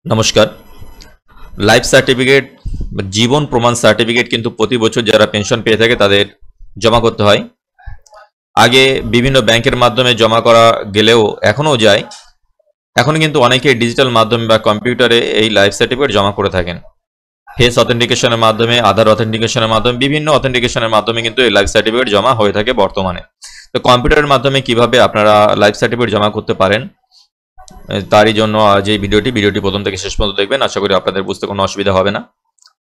নমস্কার। Life certificate বা জীবন প্রমাণ সার্টিফিকেট কিন্তু প্রতি বছর যারা পেনশন পেয়ে থাকে তাদের জমা করতে হয়। আগে বিভিন্ন ব্যাংকের মাধ্যমে জমা করা গেলেও এখনও যায়। এখন কিন্তু অনেকে ডিজিটাল মাধ্যমে বা কম্পিউটারে এই লাইফ সার্টিফিকেট জমা করে থাকেন। ফেস অথেন্টিকেশনের মাধ্যমে, আধার অথেন্টিকেশনের মাধ্যমে, বিভিন্ন অথেন্টিকেশনের মাধ্যমে কিন্তু এই লাইফ সার্টিফিকেট জমা হয়ে থাকে বর্তমানে। তো কম্পিউটারের মাধ্যমে কিভাবে আপনারা লাইফ সার্টিফিকেট জমা করতে পারেন তারই জন্য আজ এই ভিডিওটি প্রথম থেকে শেষ পর্যন্ত দেখবেন। আশা করি আপনাদের বুঝতে কোনো অসুবিধা হবে না।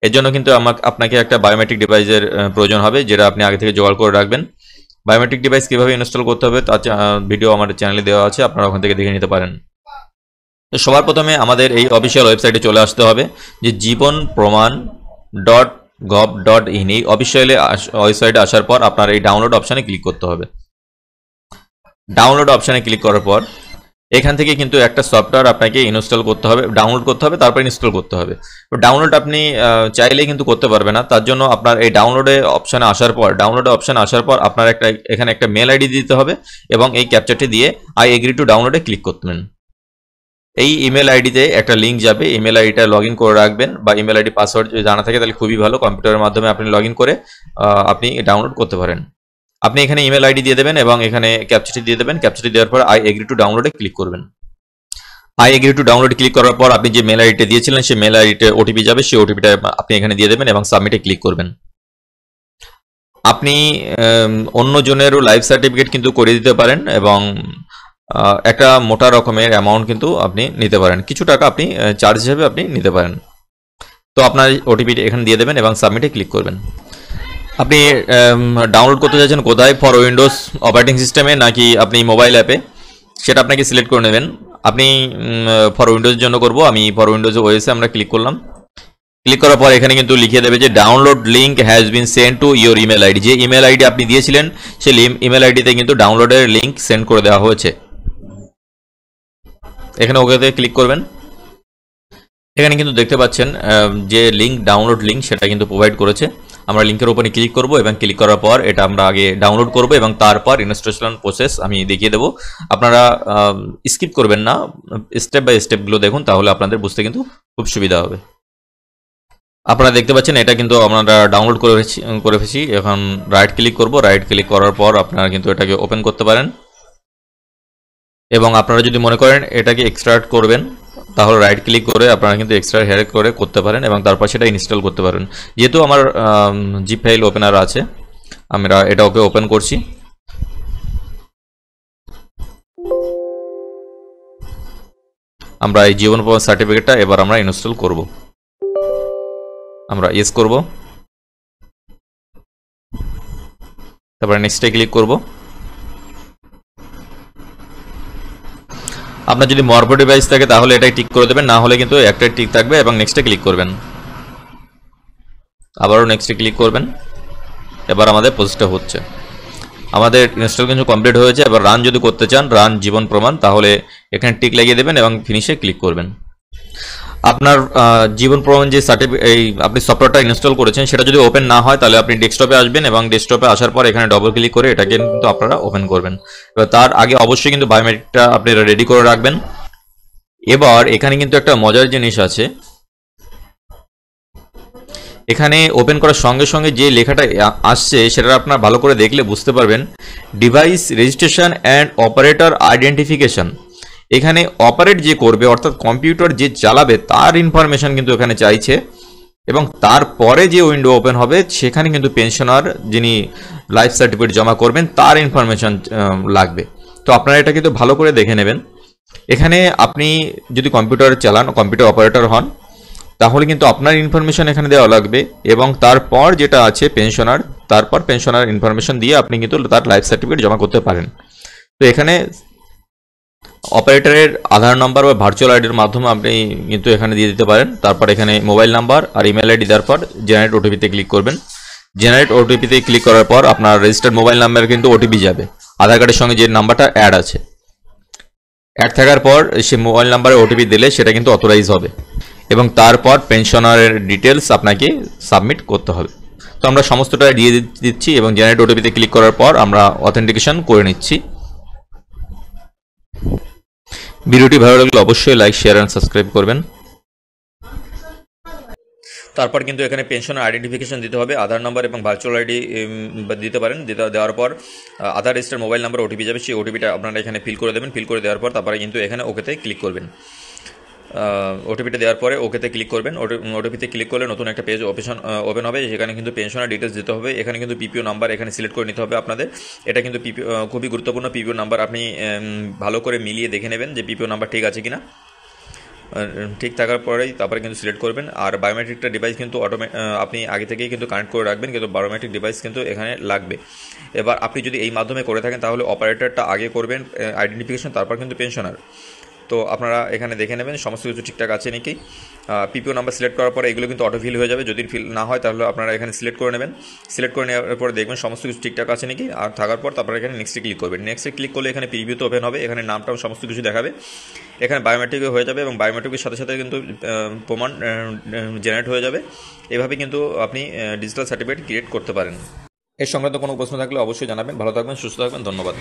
এর জন্য কিন্তু আপনাকে একটা বায়োমেট্রিক ডিভাইসের প্রয়োজন হবে, যেটা আপনি আগে থেকে জোগাড় করে রাখবেন। বায়োমেট্রিক ডিভাইস কিভাবে ইনস্টল করতে হবে তার ভিডিও আমাদের চ্যানেলে দেওয়া আছে, আপনারা ওখান থেকে দেখে নিতে পারেন। তো সবার প্রথমে আমাদের এই অফিসিয়াল ওয়েবসাইটে চলে আসতে হবে, যে jibanpraman.gov.in। এই অফিসিয়াল ওয়েবসাইটে আসার পর আপনার এই ডাউনলোড অপশানে ক্লিক করতে হবে। ডাউনলোড অপশানে ক্লিক করার পর এখান থেকে কিন্তু একটা সফটওয়্যার আপনাকে ইনস্টল করতে হবে, ডাউনলোড করতে হবে, তারপর ইনস্টল করতে হবে। ডাউনলোড আপনি চাইলেই কিন্তু করতে পারবেন না। তার জন্য আপনার এই ডাউনলোড অপশানে আসার পর আপনার এখানে একটা মেল আইডি দিতে হবে এবং এই ক্যাপচারটি দিয়ে আই এগ্রি টু ডাউনলোডে ক্লিক করবেন। এই ইমেল আইডিতে একটা লিঙ্ক যাবে, ইমেল আইডিটা লগ ইন করে রাখবেন, বা ইমেল আইডি পাসওয়ার্ড যদি জানা থাকে তাহলে খুবই ভালো। কম্পিউটারের মাধ্যমে আপনি লগ ইন করে আপনি ডাউনলোড করতে পারেন। আপনি এখানে ইমেল আইডি দিয়ে দেবেন এবং এখানে ক্যাপচারটি দিয়ে দেবেন। ক্যাপচারটি দেওয়ার পর আই এগ্রি টু ডাউনলোডে ক্লিক করবেন। I agree to download click করার পর আপনি যে মেল আইডিটা দিয়েছিলেন সেই মেল আইডিতে ওটিপি যাবে, সেই ওটিপিটা আপনি এখানে দিয়ে দেবেন এবং সাবমিটে ক্লিক করবেন। আপনি অন্য জনেরও লাইফ সার্টিফিকেট কিন্তু করে দিতে পারেন এবং একটা মোটা রকমের অ্যামাউন্ট কিন্তু আপনি নিতে পারেন, কিছু টাকা আপনি চার্জ হিসেবে আপনি নিতে পারেন। তো আপনার ওটিপিটা এখানে দিয়ে দেবেন এবং সাবমিটে ক্লিক করবেন। আপনি ডাউনলোড করতে চাইছেন কোথায়, ফর উইন্ডোজ অপারেটিং সিস্টেমে নাকি আপনি মোবাইল অ্যাপে, সেটা আপনাকে সিলেক্ট করে নেবেন। আপনি ফর উইন্ডোজের জন্য করব, আমি ফর উইন্ডোজ ওএসে আমরা ক্লিক করলাম। ক্লিক করার পর এখানে কিন্তু লিখে দেবে যে download link has been send to your email ID. যে ইমেল আইডি আপনি দিয়েছিলেন সেই ইমেল আইডিতে কিন্তু ডাউনলোডের লিঙ্ক সেন্ড করে দেওয়া হয়েছে। এখানে ওকেতে ক্লিক করবেন। এখানে কিন্তু দেখতে পাচ্ছেন যে ডাউনলোড লিঙ্ক সেটা কিন্তু প্রোভাইড করেছে। আমরা লিঙ্কের উপরে ক্লিক করব এবং ক্লিক করার পর এটা আমরা আগে ডাউনলোড করব এবং তারপর ইনস্টলেশন প্রসেস আমি দেখিয়ে দেবো। আপনারা স্কিপ করবেন না, স্টেপ বাই স্টেপগুলো দেখুন, তাহলে আপনাদের বুঝতে কিন্তু খুব সুবিধা হবে। আপনারা দেখতে পাচ্ছেন এটা কিন্তু আমরা ডাউনলোড করে ফেছি। এখন রাইট ক্লিক করব। রাইট ক্লিক করার পর আপনারা কিন্তু এটাকে ওপেন করতে পারেন এবং আপনারা যদি মনে করেন এটাকে এক্সট্রাক্ট করবেন তাহলে রাইট ক্লিক করে আপনারা কিন্তু এক্সট্রা হেয়ার করে করতে পারেন এবং তারপর সেটা ইনস্টল করতে পারেন। যেহেতু আমার জিপ ফাইল ওপেনার আছে, আমরা এটা ওকে ওপেন করছি। আমরা এই জীবন প্রমাণ সার্টিফিকেটটা এবার আমরা ইনস্টল করব। আমরা ইয়েস করব, তারপরে নেক্সটে ক্লিক করব। আপনার যদি মরবো ডিভাইস থাকে তাহলে এটাই টিক করে দেবেন, না হলে কিন্তু একটাই টিক থাকবে এবং নেক্সটে ক্লিক করবেন। আবারও নেক্সটে ক্লিক করবেন। এবার আমাদের প্রসেসটা হচ্ছে, আমাদের ইনস্টল কিন্তু কমপ্লিট হয়েছে। এবার রান যদি করতে চান, রান জীবন প্রমাণ, তাহলে এখানে টিক লাগিয়ে দেবেন এবং ফিনিশে ক্লিক করবেন। আপনার জীবন প্রমাণ যে আপনি সফটওয়্যারটা ইনস্টল করেছেন সেটা যদি ওপেন না হয় তাহলে আপনি ডেস্কটপে আসবেন এবং ডেস্কটপে আসার পর এখানে ডবল ক্লিক করে এটাকে কিন্তু আপনারা ওপেন করবেন। এবার তার আগে অবশ্যই কিন্তু বায়োমেট্রিকটা আপনি রেডি করে রাখবেন। এবার এখানে কিন্তু একটা মজার জিনিস আছে, এখানে ওপেন করার সঙ্গে সঙ্গে যে লেখাটা আসছে সেটা আপনারা ভালো করে দেখলে বুঝতে পারবেন, device registration and operator identification. এখানে অপারেট যে করবে অর্থাৎ কম্পিউটার যে চালাবে তার ইনফরমেশন কিন্তু এখানে চাইছে এবং তারপরে যে উইন্ডো ওপেন হবে সেখানে কিন্তু পেনশনার যিনি লাইফ সার্টিফিকেট জমা করবেন তার ইনফরমেশন লাগবে। তো আপনারা এটা কিন্তু ভালো করে দেখে নেবেন। এখানে আপনি যদি কম্পিউটার চালান, কম্পিউটার অপারেটর হন, তাহলে কিন্তু আপনার ইনফরমেশন এখানে দেওয়া লাগবে এবং তারপর যেটা আছে পেনশনার, তারপর পেনশনার ইনফরমেশন দিয়ে আপনি কিন্তু তার লাইফ সার্টিফিকেট জমা করতে পারেন। তো এখানে অপারেটরের আধার নাম্বার বা ভার্চুয়াল আইডির মাধ্যমে আপনি কিন্তু এখানে দিয়ে দিতে পারেন। তারপর এখানে মোবাইল নাম্বার আর ইমেল আইডি দেওয়ার পর জেনারেট ওটিপিতে ক্লিক করবেন। জেনারেট ওটিপিতে ক্লিক করার পর আপনার রেজিস্টার্ড মোবাইল নাম্বার কিন্তু ওটিপি যাবে, আধার কার্ডের সঙ্গে যে নাম্বারটা অ্যাড আছে। অ্যাড থাকার পর সে মোবাইল নাম্বারে ওটিপি দিলে সেটা কিন্তু অথরাইজ হবে এবং তারপর পেনশনারের ডিটেলস আপনাকে সাবমিট করতে হবে। তো আমরা সমস্তটা দিয়ে দিচ্ছি এবং জেনারেট ওটিপিতে ক্লিক করার পর আমরা অথেন্টিকেশন করে নিচ্ছি। ভিডিওটি ভালো লাগলে অবশ্যই লাইক, শেয়ার এন্ড সাবস্ক্রাইব করবেন। তারপর কিন্তু এখানে পেনশনের আইডেন্টিফিকেশন দিতে হবে, আধার নাম্বার এবং ভার্চুয়াল আইডি দিতে পারেন। দেওয়ার পর আধার রেজিস্টার মোবাইল নাম্বার ওটিপি যাবে, সেই ওটিপিটা আপনারা এখানে ফিল করে দেবেন। ফিল করে দেওয়ার পর তারপরে কিন্তু এখানে ওকেতে ক্লিক করবেন। ওটিপিটা দেওয়ার পরে ওকেতে ক্লিক করবেন। ওটিপিতে ক্লিক করলে নতুন একটা পেজ ওপেন হবে, সেখানে কিন্তু পেনশনের ডিটেলস দিতে হবে। এখানে কিন্তু পিপিও নাম্বার এখানে সিলেক্ট করে নিতে হবে আপনাদের। এটা কিন্তু খুবই গুরুত্বপূর্ণ। পিপিও নাম্বার আপনি ভালো করে মিলিয়ে দেখে নেবেন যে পিপিও নাম্বার ঠিক আছে কিনা। ঠিক থাকার পরেই তারপরে কিন্তু সিলেক্ট করবেন। আর বায়োমেট্রিকটা ডিভাইস কিন্তু আপনি আগে থেকেই কিন্তু কানেক্ট করে রাখবেন, কিন্তু বায়োমেট্রিক ডিভাইস কিন্তু এখানে লাগবে। এবার আপনি যদি এই মাধ্যমে করে থাকেন তাহলে অপারেটরটা আগে করবেন আইডেন্টিফিকেশন, তারপর কিন্তু পেনশনার। তো আপনারা এখানে দেখে নেবেন সমস্ত কিছু ঠিকঠাক আছে নাকি। পিপিও নাম্বার সিলেক্ট করার পরে এগুলো কিন্তু অটো ফিল হয়ে যাবে। যদি ফিল না হয় তাহলে আপনারা এখানে সিলেক্ট করে নেবেন। সিলেক্ট করে নেওয়ার পরে দেখবেন সমস্ত কিছু ঠিকঠাক আছে নাকি। আর থাকার পর তারপরে এখানে নেক্সটে ক্লিক করবেন। নেক্সটে ক্লিক করলে এখানে প্রিভিউতে ওপেন হবে, এখানে নামটাও সমস্ত কিছু দেখাবে। এখানে বায়োমেট্রিকও হয়ে যাবে এবং বায়োমেট্রিকের সাথে সাথে কিন্তু প্রমাণ জেনারেট হয়ে যাবে। এভাবে কিন্তু আপনি ডিজিটাল সার্টিফিকেট ক্রিয়েট করতে পারেন। এর সংক্রান্ত কোনো প্রশ্ন থাকলে অবশ্যই জানাবেন। ভালো থাকবেন, সুস্থ থাকবেন, ধন্যবাদ।